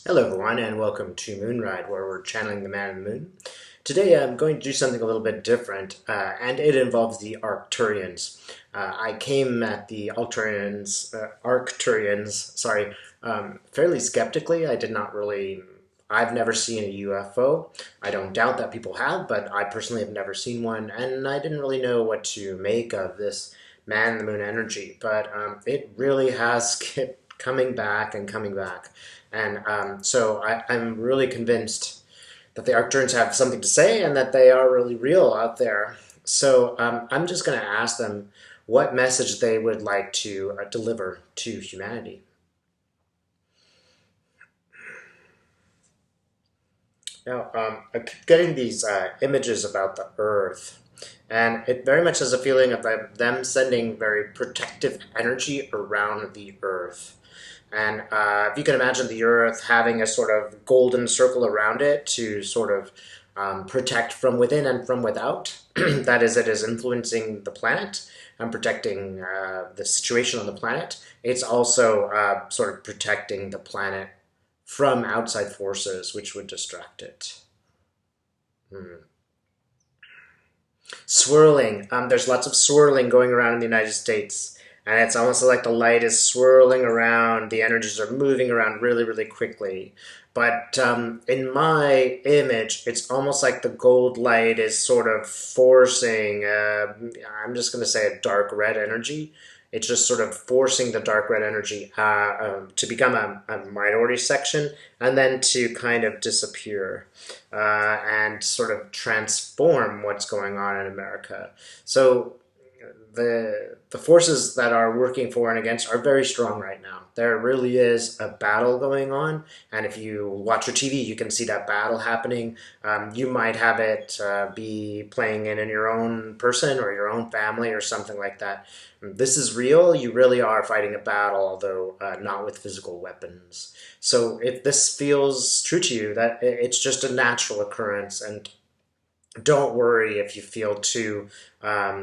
Hello everyone and welcome to Moonride, where we're channeling the man in the moon. Today I'm going to do something a little bit different, and it involves the Arcturians. I came at the Arcturians, fairly skeptically. I've never seen a UFO. I don't doubt that people have, but I personally have never seen one, and I didn't really know what to make of this man in the moon energy, but it really has kept coming back and coming back. And I'm really convinced that the Arcturians have something to say and that they are really real out there. So I'm just going to ask them what message they would like to deliver to humanity. Now, I keep getting these images about the Earth, and it very much has a feeling of them sending very protective energy around the Earth. And if you can imagine the Earth having a sort of golden circle around it to sort of protect from within and from without, that is, it is influencing the planet and protecting the situation on the planet. It's also sort of protecting the planet from outside forces which would distract it. Hmm. Swirling. There's lots of swirling going around in the United States, and it's almost like the light is swirling around. The energies are moving around really, really quickly. But in my image, it's almost like the gold light is sort of forcing, I'm just going to say a dark red energy. It's just sort of forcing the dark red energy to become a minority section and then to kind of disappear and sort of transform what's going on in America. So the forces that are working for and against are very strong right now. There really is a battle going on, and if you watch your TV, you can see that battle happening. You might have it be playing in your own person or your own family or something like that. This is real. You really are fighting a battle, although not with physical weapons. So if this feels true to you, that it's just a natural occurrence, and don't worry if you feel too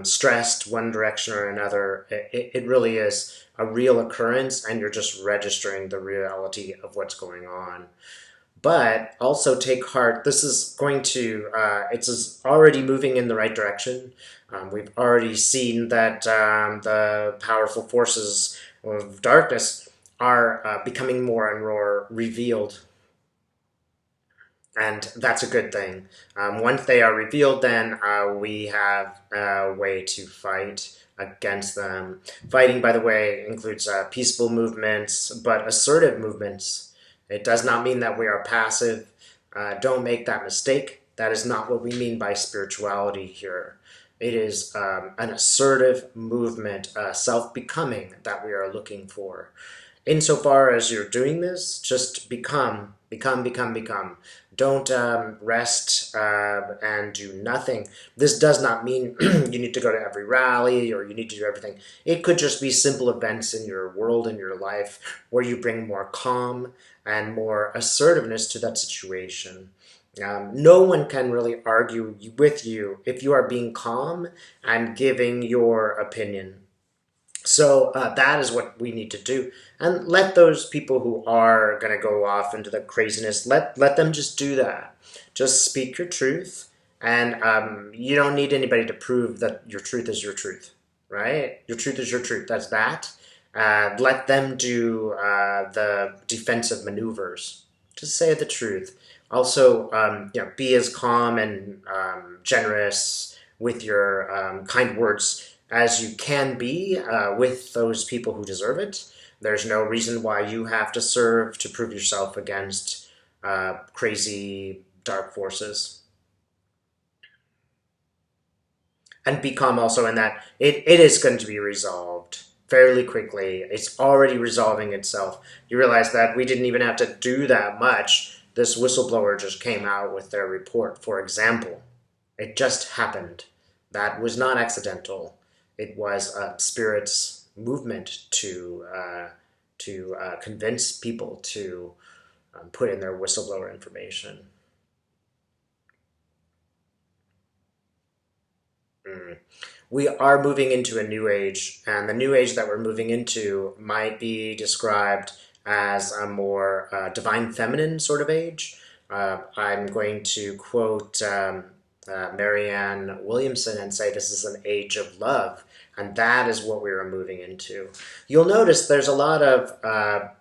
stressed one direction or another. It really is a real occurrence, and you're just registering the reality of what's going on. But also take heart. This is going to, it's already moving in the right direction. We've already seen that the powerful forces of darkness are becoming more and more revealed, and that's a good thing. Once they are revealed, then we have a way to fight against them. Fighting, by the way, includes peaceful movements, but assertive movements. It does not mean that we are passive. Don't make that mistake. That is not what we mean by spirituality here. It is an assertive movement, self-becoming that we are looking for. Insofar as you're doing this, just become. Don't rest and do nothing. This does not mean you need to go to every rally or you need to do everything. It could just be simple events in your world, in your life, where you bring more calm and more assertiveness to that situation. No one can really argue with you if you are being calm and giving your opinion. So that is what we need to do, and let those people who are going to go off into the craziness, let them just do that. Just speak your truth, and you don't need anybody to prove that your truth is your truth, right? Your truth is your truth. That's that. Let them do the defensive maneuvers. Just say the truth. Also, be as calm and generous with your kind words as you can be with those people who deserve it. There's no reason why you have to serve to prove yourself against crazy dark forces. And be calm also in that it is going to be resolved fairly quickly. It's already resolving itself. You realize that we didn't even have to do that much. This whistleblower just came out with their report, for example. It just happened. That was not accidental. It was a spirit's movement to convince people to put in their whistleblower information. Mm. We are moving into a new age, and the new age that we're moving into might be described as a more divine feminine sort of age. I'm going to quote Marianne Williamson and say this is an age of love, and that is what we are moving into. You'll notice there's a lot of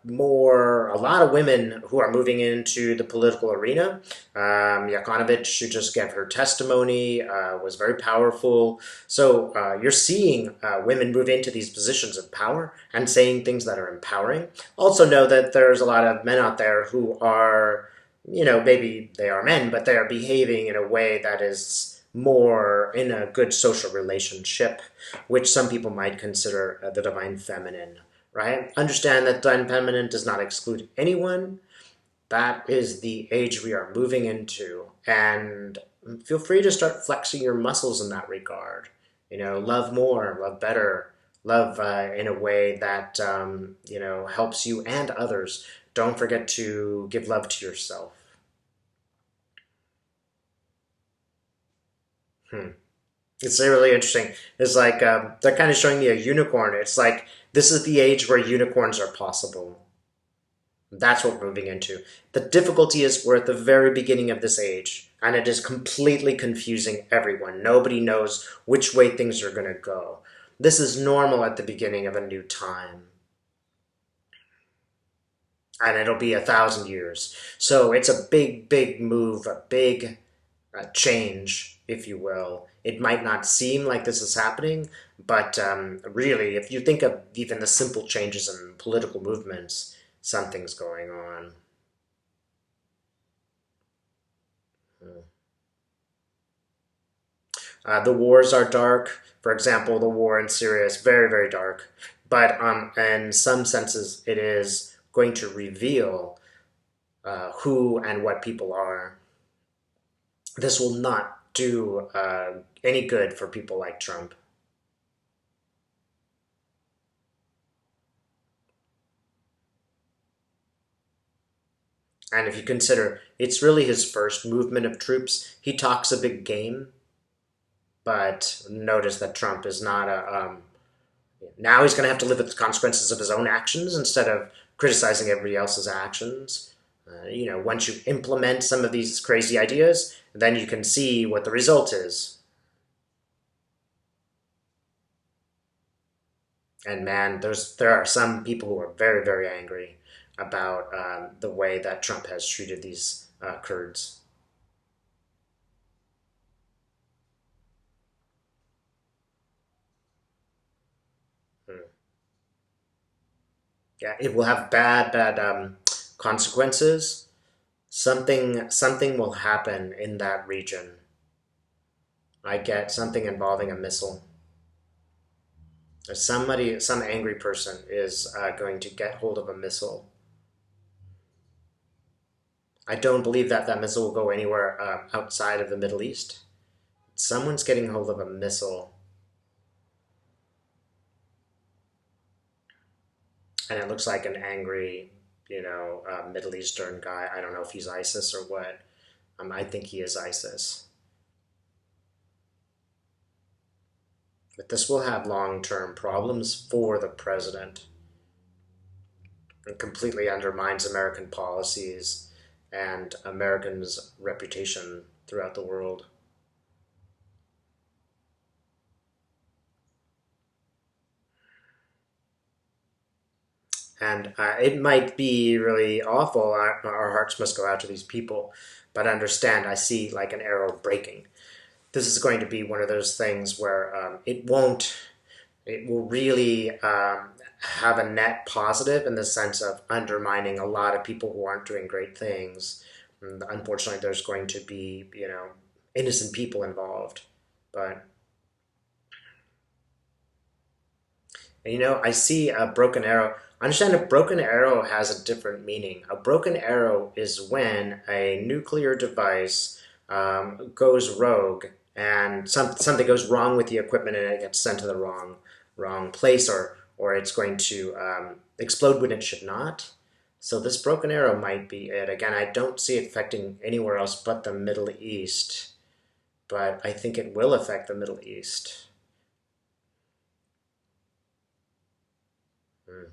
women who are moving into the political arena. Yakonovich, who just gave her testimony, was very powerful. So you're seeing women move into these positions of power and saying things that are empowering. Also know that there's a lot of men out there who are, maybe they are men, but they are behaving in a way that is more in a good social relationship, which some people might consider the divine feminine, right? Understand that divine feminine does not exclude anyone. That is the age we are moving into. And feel free to start flexing your muscles in that regard. Love more, love better, love in a way that, helps you and others. Don't forget to give love to yourself. Hmm. It's really interesting. It's like they're kind of showing me a unicorn. It's like this is the age where unicorns are possible. That's what we're moving into. The difficulty is we're at the very beginning of this age, and it is completely confusing everyone. Nobody knows which way things are going to go. This is normal at the beginning of a new time, and it'll be 1,000 years. So it's a big, big move, a big change, if you will. It might not seem like this is happening, but really, if you think of even the simple changes in political movements, something's going on. The wars are dark. For example, the war in Syria is very, very dark. But in some senses, it is going to reveal who and what people are. This will not do any good for people like Trump. And if you consider it's really his first movement of troops, he talks a big game, but notice that Trump is not now he's going to have to live with the consequences of his own actions instead of criticizing everybody else's actions. Once you implement some of these crazy ideas, then you can see what the result is. And man, there are some people who are very, very angry about the way that Trump has treated these Kurds. Hmm. Yeah, it will have bad, bad consequences. Something will happen in that region. I get something involving a missile. Some angry person is going to get hold of a missile. I don't believe that that missile will go anywhere outside of the Middle East. Someone's getting hold of a missile, and it looks like an angry, Middle Eastern guy. I don't know if he's ISIS or what. I think he is ISIS. But this will have long-term problems for the president. It completely undermines American policies and Americans' reputation throughout the world. And it might be really awful. Our hearts must go out to these people. But understand, I see like an arrow breaking. This is going to be one of those things where it will really have a net positive in the sense of undermining a lot of people who aren't doing great things. And unfortunately, there's going to be, innocent people involved. But, I see a broken arrow. Understand a broken arrow has a different meaning. A broken arrow is when a nuclear device goes rogue and something goes wrong with the equipment and it gets sent to the wrong place, or it's going to explode when it should not. So this broken arrow might be it. Again, I don't see it affecting anywhere else but the Middle East, but I think it will affect the Middle East. Hmm.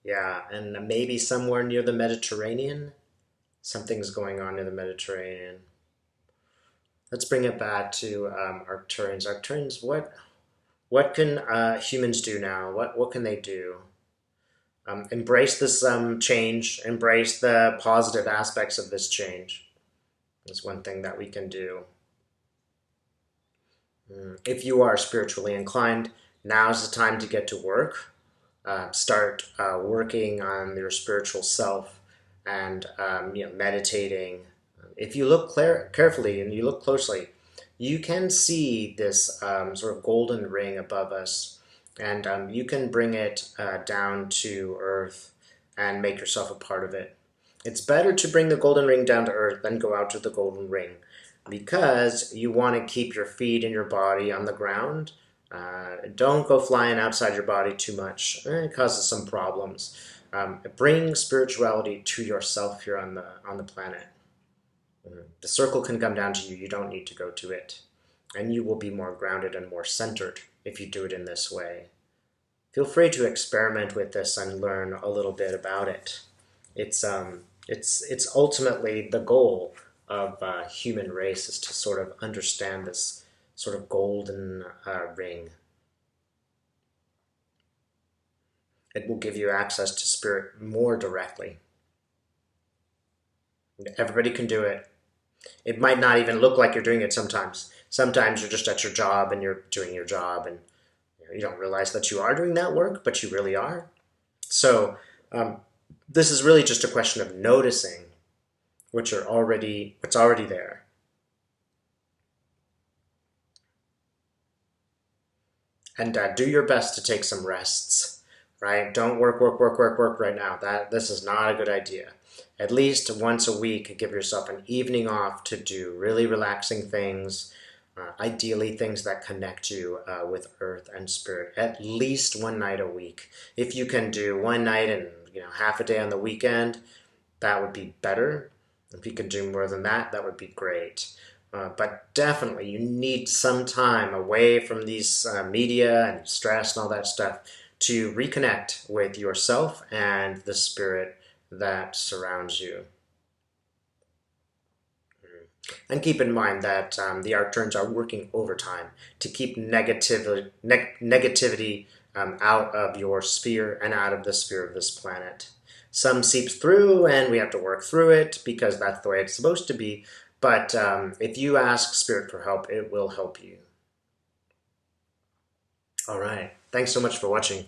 Yeah, and maybe somewhere near the Mediterranean. Something's going on in the Mediterranean. Let's bring it back to Arcturians. Arcturians, what can humans do now? What can they do? Embrace this change. Embrace the positive aspects of this change. That's one thing that we can do. If you are spiritually inclined, now's the time to get to work. Start working on your spiritual self and meditating. If you look carefully and you look closely, you can see this sort of golden ring above us, and you can bring it down to earth and make yourself a part of it. It's better to bring the golden ring down to earth than go out to the golden ring because you want to keep your feet and your body on the ground. Don't go flying outside your body too much. It causes some problems. Bring spirituality to yourself here on the planet. The circle can come down to you. You don't need to go to it. And you will be more grounded and more centered if you do it in this way. Feel free to experiment with this and learn a little bit about it. It's ultimately the goal of human race is to sort of understand this sort of golden ring. It will give you access to spirit more directly. Everybody can do it. It might not even look like you're doing it sometimes. Sometimes you're just at your job and you're doing your job and you don't realize that you are doing that work, but you really are. So this is really just a question of noticing what's already there. And do your best to take some rests, right? Don't work right now. This is not a good idea. At least once a week, give yourself an evening off to do really relaxing things, ideally things that connect you with earth and spirit. At least one night a week. If you can do one night and half a day on the weekend, that would be better. If you could do more than that, that would be great. But definitely, you need some time away from these media and stress and all that stuff to reconnect with yourself and the spirit that surrounds you. And keep in mind that the Arcturians are working overtime to keep negativity out of your sphere and out of the sphere of this planet. Some seeps through and we have to work through it because that's the way it's supposed to be. But if you ask Spirit for help, it will help you. All right. Thanks so much for watching.